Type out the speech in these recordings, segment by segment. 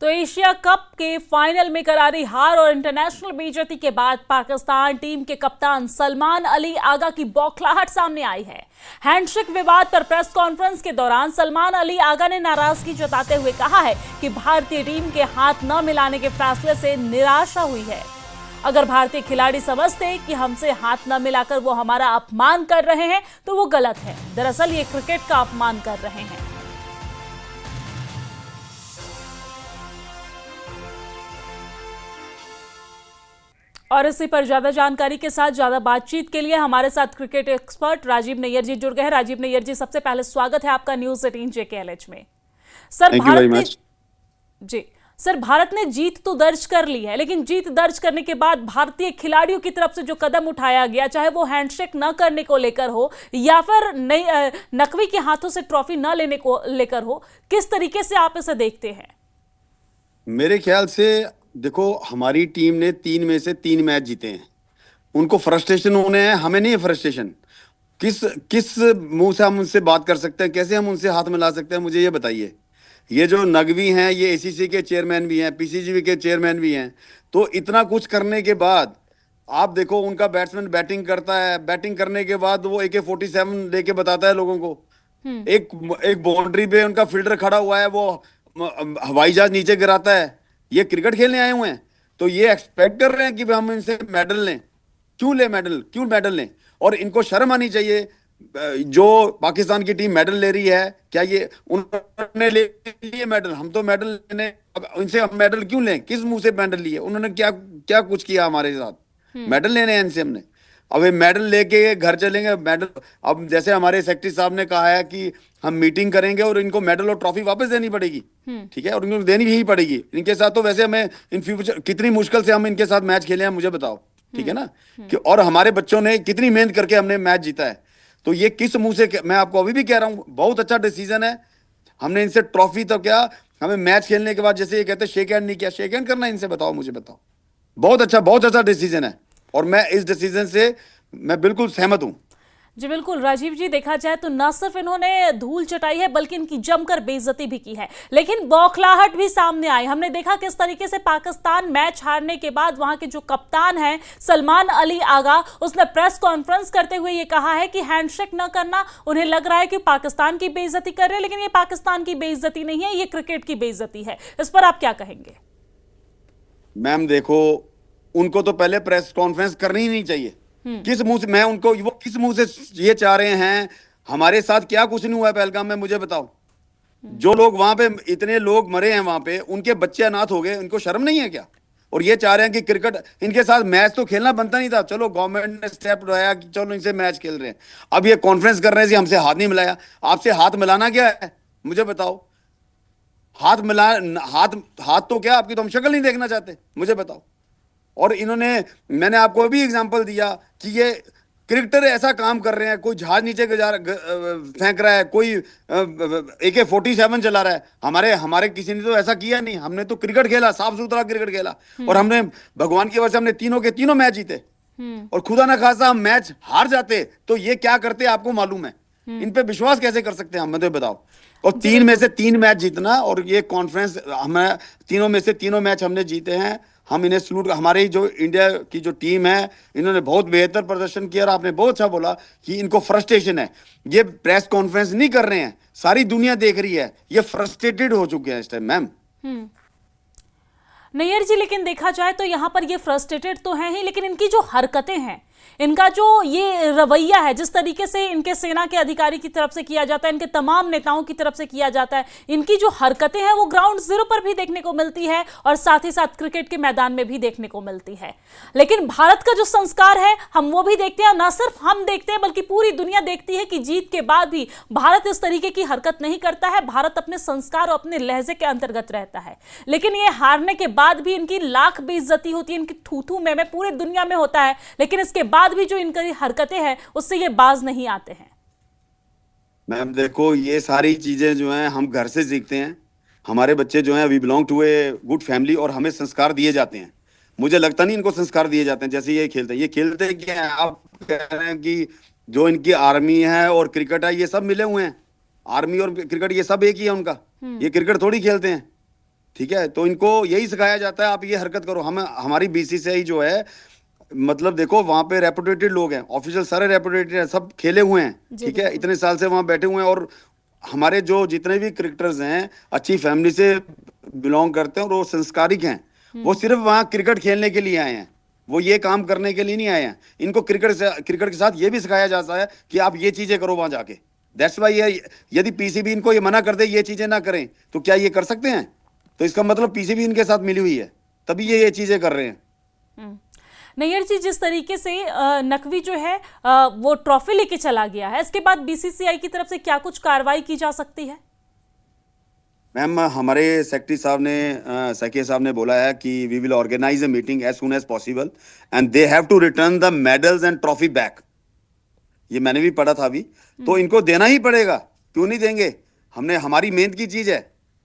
तो Asia cup के final में करारी हार और इंटरनेशनल बेइज्जती के बाद पाकिस्तान टीम के कप्तान सलमान अली आगा की बौखलाहट सामने आई है। हैंडशेक विवाद पर प्रेस कॉन्फ्रेंस के दौरान सलमान अली आगा ने नाराजगी जताते हुए कहा है कि भारतीय टीम के हाथ न मिलाने के फैसले से निराशा हुई है। अगर भारतीय खिलाड़ी समझते कि हमसे हाथ न मिलाकर वो हमारा अपमान कर रहे हैं तो वो गलत है। दरअसल ये क्रिकेट का अपमान कर रहे हैं। और इसी पर ज्यादा जानकारी के साथ ज्यादा बातचीत के लिए हमारे साथ क्रिकेट एक्सपर्ट राजीव नैयर जी जुड़ गए हैं। राजीव नैयर जी, सबसे पहले स्वागत है आपका न्यूज़ 18 JKLH में। सर, भारत ने जीत तो दर्ज कर ली है, लेकिन जीत दर्ज करने के बाद भारतीय खिलाड़ियों की तरफ से जो कदम उठाया गया, चाहे वो हैंडशेक न करने को लेकर हो या फिर नकवी के हाथों से ट्रॉफी न लेने को लेकर हो, किस तरीके से आप इसे देखते हैं? मेरे ख्याल से देखो, हमारी टीम ने 3 में से 3 मैच जीते हैं। उनको फ्रस्ट्रेशन होने हैं, हमें नहीं है फ्रस्ट्रेशन। किस मुंह से हम उनसे बात कर सकते हैं, कैसे हम उनसे हाथ मिला सकते हैं, मुझे ये बताइए। ये जो नकवी हैं, ये ACC के चेयरमैन भी हैं, PCB के चेयरमैन भी हैं। तो इतना कुछ करने के बाद आप देखो, उनका बैट्समैन बैटिंग करता है, बैटिंग करने के बाद वो AK-47 लेके बताता है लोगों को। एक बाउंड्री पे उनका फील्डर खड़ा हुआ है, वो हवाई जहाज नीचे गिराता है। ये क्रिकेट खेलने आए हुए हैं, तो ये एक्सपेक्ट कर रहे हैं कि हम इनसे मेडल लें। क्यों मेडल लें? और इनको शर्म आनी चाहिए। जो पाकिस्तान की टीम मेडल ले रही है, क्या ये उन्होंने ले लिए मेडल? हम तो मेडल लेने, इनसे हम मेडल क्यों लें? किस मुंह से मेडल लिए? उन्होंने क्या कुछ किया हमारे साथ? मेडल लेने हैं इनसे हमने। अब ये मेडल लेके घर चलेंगे। मेडल, अब जैसे हमारे सेक्रेटरी साहब ने कहा है कि हम मीटिंग करेंगे और इनको मेडल और ट्रॉफी वापस देनी पड़ेगी। ठीक है, और इनको देनी ही पड़ेगी। इनके साथ तो वैसे हमें इन फ्यूचर कितनी मुश्किल से हम इनके साथ मैच खेले हैं, मुझे बताओ। ठीक है ना, कि और हमारे बच्चों ने कितनी मेहनत करके हमने मैच जीता है। तो ये किस मुंह से? मैं आपको अभी भी कह रहा हूँ, बहुत अच्छा डिसीजन है। हमने इनसे ट्रॉफी तो क्या, हमें मैच खेलने के बाद जैसे ये कहते शेक हैंड नहीं किया, शेक हैंड करना इनसे? बताओ, मुझे बताओ। बहुत अच्छा डिसीजन है और मैं इस डिसीजन से मैं बिल्कुल सहमत हूं। जी बिल्कुल राजीव जी, देखा जाए तो न सिर्फ इन्होंने धूल चटाई है बल्कि इनकी जमकर बेइज्जती भी की है, लेकिन बौखलाहट भी सामने आई। हमने देखा किस तरीके से पाकिस्तान मैच हारने के बाद वहां के जो कप्तान हैं सलमान अली आगा, उसने प्रेस कॉन्फ्रेंस करते हुए ये कहा है कि हैंडशेक न करना उन्हें लग रहा है कि पाकिस्तान की बेइज्जती कर रहे हैं, लेकिन ये पाकिस्तान की बेइज्जती नहीं है, ये क्रिकेट की बेइज्जती है। इस पर आप क्या कहेंगे? मैम देखो, उनको तो पहले प्रेस कॉन्फ्रेंस करनी ही नहीं चाहिए। किस मुंह से वो किस मुंह से ये चाह रहे हैं? हमारे साथ क्या कुछ नहीं हुआ है पहलगाम में, मुझे बताओ। जो लोग वहां पे, इतने लोग मरे हैं वहां पे, उनके बच्चे अनाथ हो गए, उनको शर्म नहीं है क्या? और ये चाह रहे हैं कि क्रिकेट, इनके साथ मैच तो खेलना बनता नहीं था। चलो गवर्नमेंट ने स्टेप उठाया कि चलो इनसे मैच खेल रहे हैं। अब ये कॉन्फ्रेंस कर रहे हैं, हमसे हाथ नहीं मिलाया। आपसे हाथ मिलाना क्या है, मुझे बताओ। हाथ तो क्या, आपकी तो हम शक्ल नहीं देखना चाहते, मुझे बताओ। और मैंने आपको अभी एग्जांपल दिया कि ये क्रिकेटर ऐसा काम कर रहे हैं, कोई जहाज नीचे फेंक रहा है, कोई AK-47 चला रहा है। हमारे किसी ने तो ऐसा किया नहीं। हमने तो क्रिकेट खेला, साफ सुथरा क्रिकेट खेला, और हमने भगवान की वजह से हमने तीनों के तीनों मैच जीते। और खुदा ना खासा हम मैच हार जाते तो ये क्या करते आपको मालूम है? इन पे विश्वास कैसे कर सकते हैं हम, मुझे बताओ। और 3 में से 3 मैच जीतना, और ये कॉन्फ्रेंस, हमें 3 में से 3 मैच हमने जीते हैं। हम इन्हें सलूट, हमारी जो इंडिया की जो टीम है, इन्होंने बहुत बेहतर प्रदर्शन किया। और आपने बहुत अच्छा बोला कि इनको फ्रस्ट्रेशन है। ये प्रेस कॉन्फ्रेंस नहीं कर रहे हैं, सारी दुनिया देख रही है, ये फ्रस्ट्रेटेड हो चुके हैं इस टाइम। मैम नैयर जी, लेकिन देखा जाए तो यहाँ पर ये फ्रस्ट्रेटेड तो हैं ही, लेकिन इनकी जो हरकतें हैं, इनका जो ये रवैया है, जिस तरीके से इनके सेना के अधिकारी की तरफ से किया जाता है, इनके तमाम नेताओं की तरफ से किया जाता है, इनकी जो हरकतें हैं वो ग्राउंड जीरो पर भी देखने को मिलती है और साथ ही साथ क्रिकेट के मैदान में भी देखने को मिलती है। लेकिन भारत का जो संस्कार है, हम वो भी देखते हैं। ना सिर्फ हम देखते हैं बल्कि पूरी दुनिया देखती है कि जीत के बाद भी भारत इस तरीके की हरकत नहीं करता है। भारत अपने संस्कार और अपने लहजे के अंतर्गत रहता है। लेकिन ये हारने के बाद भी इनकी लाख बेइज्जती होती है, इनकी थू में पूरी दुनिया में होता है, लेकिन इसके बाद भी जो इनकी हरकतें हैं उससे ये बाज नहीं आते हैं। मैम देखो, ये सारी चीजें जो हैं हम घर से सीखते हैं। हमारे बच्चे जो हैं, we belong to a good family, और हमें संस्कार दिए जाते हैं। मुझे लगता नहीं इनको संस्कार दिए जाते हैं जैसे ये खेलते हैं। ये खेलते क्या है? आप कह रहे हैं कि जो इनकी आर्मी है और क्रिकेट है, ये सब मिले हुए हैं। आर्मी और क्रिकेट ये सब एक ही है उनका। ये क्रिकेट थोड़ी खेलते हैं। ठीक है, तो इनको यही सिखाया जाता है आप ये हरकत करो। हम हमारी बीसीसीआई जो है, मतलब देखो वहां पे रेपुटेटेड लोग हैं, ऑफिशियल सारे रेपुटेटेड हैं, सब खेले हुए हैं, जी ठीक है, बिल्कुल। इतने साल से वहां बैठे हुए हैं। और हमारे जो जितने भी क्रिकेटर्स हैं अच्छी फैमिली से बिलोंग करते हैं और वो संस्कारिक हैं। वो सिर्फ वहां क्रिकेट खेलने के लिए आए हैं, वो ये काम करने के लिए नहीं आए हैं। इनको क्रिकेट के साथ ये भी सिखाया जाता है कि आप ये चीजें करो वहां जाके। दैट्स वाई ये, यदि पीसीबी इनको ये मना कर दे ये चीजें ना करें, तो क्या ये कर सकते हैं? तो इसका मतलब पीसीबी इनके साथ मिली हुई है, तभी ये चीजें कर रहे हैं। हम्म। नैयर जी, जिस तरीके से नकवी जो है वो ट्रॉफी लेके चला गया है, इसके बाद बीसीसीआई की तरफ से क्या कुछ कार्रवाई की जा सकती है? मैम हमारे सेक्रेटरी साहब ने सैकिया साहब ने बोला है कि we will organise a meeting as soon as possible and they have to return the medals and trophy back. ये मैंने भी पढ़ा था अभी। तो इनको देना ही पड़ेगा, क्यों नहीं देंगे? हमने, हमारी मेहनत की चीज है,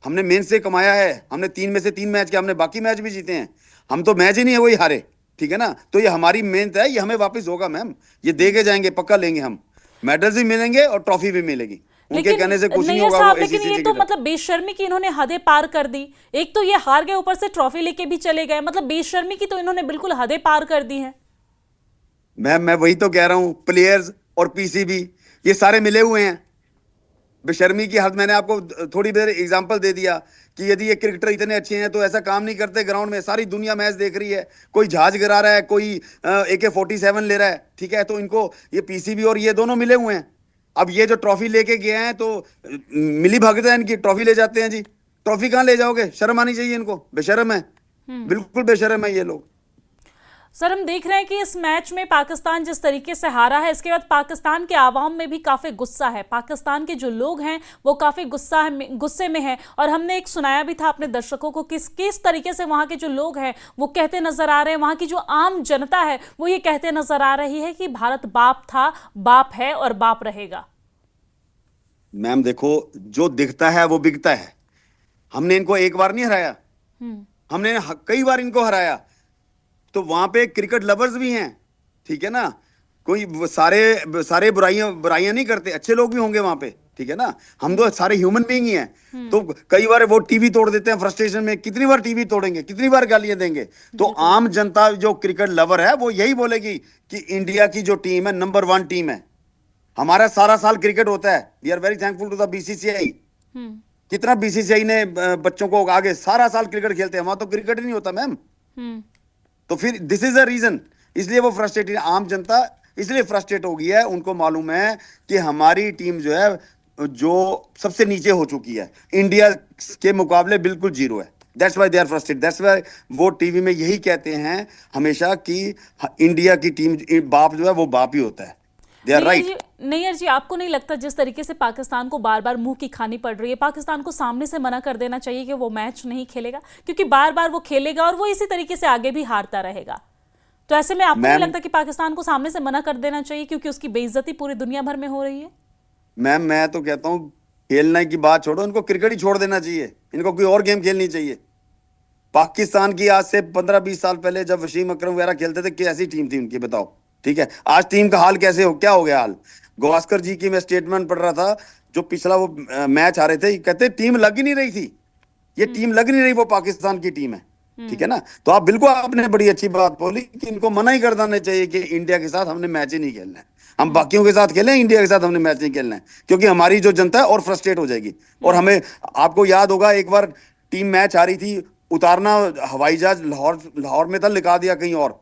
हमने मेहनत से कमाया है, हमने 3 में से 3 मैच किया, हमने बाकी मैच भी जीते हैं। हम तो मैच ही नहीं है वही हारे, ठीक है ना? तो ये हमारी मेहनत है, ये हमें वापस होगा मैम, ये दे के जाएंगे, पक्का लेंगे हम। मेडल्स भी मिलेंगे और ट्रॉफी भी मिलेगी। उनके लेकिन कहने से कुछ नहीं नैयर होगा, वो साहब, ऐसी लेकिन ये चीजें तो की। मतलब बेशर्मी की इन्होंने हदें पार कर दी। एक तो ये हार गए, ऊपर से ट्रॉफी लेके भी चले गए, मतलब बेशर्मी की तो इन्होंने बिल्कुल हदें पार कर दी हैं। मैं वही तो कह रहा हूं, प्लेयर्स और पीसीबी ये सारे मिले हुए हैं। बेशर्मी की हद मैंने आपको थोड़ी देर एग्जांपल दे दिया कि यदि ये क्रिकेटर इतने अच्छे हैं तो ऐसा काम नहीं करते ग्राउंड में। सारी दुनिया मैच देख रही है, कोई जहाज गिरा रहा है, कोई AK-47 ले रहा है, ठीक है? तो इनको ये पीसीबी और ये दोनों मिले हुए हैं। अब ये जो ट्रॉफी लेके गए हैं तो मिली भगत है इनकी, ट्रॉफी ले जाते हैं जी। ट्रॉफी कहाँ ले जाओगे? शर्म आनी चाहिए इनको, बेशर्म है, बिल्कुल बेशर्म है ये लोग। सर, हम देख रहे हैं कि इस मैच में पाकिस्तान जिस तरीके से हारा है, इसके बाद पाकिस्तान के आवाम में भी काफ़ी गुस्सा है। पाकिस्तान के जो लोग हैं वो काफ़ी गुस्से में हैं। और हमने एक सुनाया भी था अपने दर्शकों को किस किस तरीके से वहाँ के जो लोग हैं वो कहते नजर आ रहे हैं, वहाँ की जो आम जनता है वो ये कहते नजर आ रही है कि भारत बाप था, बाप है और बाप रहेगा। मैम देखो, जो दिखता है वो बिकता है। हमने इनको एक बार नहीं हराया, हमने कई बार इनको हराया। तो वहां पे क्रिकेट लवर्स भी हैं, ठीक है ना? कोई सारे सारे बुराइयां बुराइयां नहीं करते, अच्छे लोग भी होंगे वहां पे, ठीक है ना? हम तो सारे ह्यूमन बीइंग ही हैं। तो कई बार वो टीवी तोड़ देते हैं फ्रस्ट्रेशन में। कितनी बार टीवी तोड़ेंगे, कितनी बार गालियां देंगे? तो आम जनता जो क्रिकेट लवर है वो यही बोलेगी कि इंडिया की जो टीम है नंबर 1 टीम है। हमारा सारा साल क्रिकेट होता है, we are very thankful to the BCCI. कितना बीसीसीआई ने बच्चों को आगे, सारा साल क्रिकेट खेलते हैं, वहां तो क्रिकेट ही नहीं होता मैम। तो फिर दिस इज अ रीजन, इसलिए वो फ्रस्ट्रेटेड, आम जनता इसलिए फ्रस्ट्रेट हो गई है। उनको मालूम है कि हमारी टीम जो है जो सबसे नीचे हो चुकी है, इंडिया के मुकाबले बिल्कुल जीरो है। That's why they are frustrated, that's why वो टीवी में यही कहते हैं हमेशा कि इंडिया की टीम बाप जो है वो बाप ही होता है। They are right. Nayyar ji, आपको नहीं लगता जिस तरीके से पाकिस्तान को बार बार मुंह की खानी पड़ रही है, पाकिस्तान को सामने से मना कर देना चाहिए कि वो मैच नहीं खेलेगा? क्योंकि बार बार वो खेलेगा और वो इसी तरीके से आगे भी हारता रहेगा। तो ऐसे में आपको नहीं मैम लगता कि पाकिस्तान को सामने से मना कर देना चाहिए, क्योंकि उसकी बेइज्जती पूरी दुनिया भर में हो रही है? मैम मैं तो कहता हूँ खेलने की बात छोड़ो, इनको क्रिकेट ही छोड़ देना चाहिए, इनको कोई और गेम खेलनी चाहिए। पाकिस्तान की आज से 15-20 साल पहले जब वसीम अकरम वगैरह खेलते थे, कैसी टीम थी उनकी बताओ, ठीक है? आज टीम का हाल कैसे हो, क्या हो गया हाल? गवास्कर जी की मैं स्टेटमेंट पढ़ रहा था, जो पिछला वो मैच आ रहे थे, कहते टीम लग ही नहीं रही थी, ये टीम लग नहीं रही, वो पाकिस्तान की टीम है, ठीक है ना? तो आप बिल्कुल, आपने बड़ी अच्छी बात बोली कि इनको मना ही कर देना चाहिए कि इंडिया के साथ हमने मैच ही नहीं खेलना है। हम बाकियों के साथ खेलें, इंडिया के साथ हमने मैच नहीं खेलना है, क्योंकि हमारी जो जनता है और फ्रस्ट्रेट हो जाएगी। और हमें, आपको याद होगा एक बार टीम मैच आ रही थी, उतारना हवाई जहाज लाहौर में था, लिखा दिया कहीं और।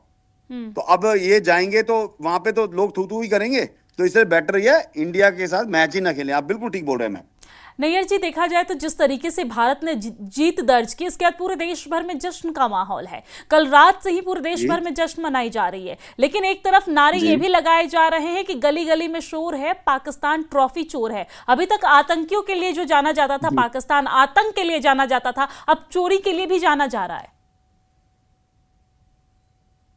तो अब ये जाएंगे तो वहां पे तो लोग थू थू ही करेंगे। तो इससे बेटर ये इंडिया के साथ मैच ही ना खेलें। आप बिल्कुल ठीक बोल रहे हैं मैम। नैयर जी, देखा जाए तो जिस तरीके से भारत ने जीत दर्ज की, इसके बाद पूरे देश भर में जश्न का माहौल है। कल रात से ही पूरे देश भर में जश्न मनाई जा रही है। लेकिन एक तरफ नारे ये भी लगाए जा रहे हैं कि गली गली में शोर है, पाकिस्तान ट्रॉफी चोर है। अभी तक आतंकियों के लिए जो जाना जाता था, पाकिस्तान आतंक के लिए जाना जाता था, अब चोरी के लिए भी जाना जा रहा है।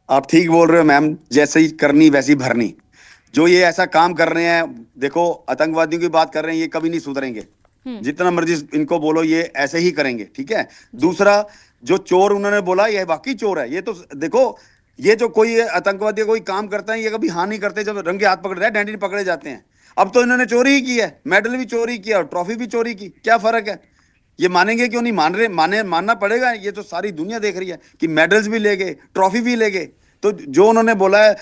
आप ठीक बोल रहे हो मैम, जैसे ही करनी वैसी भरनी। जो ये ऐसा काम कर रहे हैं, देखो आतंकवादियों की बात कर रहे हैं, ये कभी नहीं सुधरेंगे, जितना मर्जी इनको बोलो, ये ऐसे ही करेंगे, ठीक है? दूसरा, जो चोर उन्होंने बोला, ये वाकई चोर है। ये तो देखो, ये जो कोई आतंकवादी कोई काम करता है, ये कभी हाँ नहीं करते, जब रंगे हाथ पकड़ते हैं, डैंडी पकड़े जाते हैं। अब तो इन्होंने चोरी ही की है, मेडल भी चोरी किया और ट्रॉफी भी चोरी की, क्या फर्क है? ये मानेंगे क्यों नहीं? मान रहे, मानना पड़ेगा। ये तो सारी दुनिया देख रही है कि मेडल्स भी ले गए, ट्रॉफी भी ले गए। तो जो उन्होंने बोला है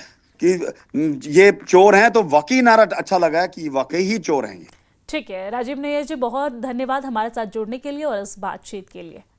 कि ये चोर हैं, तो वाकई नारा अच्छा लगा है कि वाकई ही चोर हैं ये। ठीक है राजीव नैयर जी, बहुत धन्यवाद हमारे साथ जुड़ने के लिए और इस बातचीत के लिए।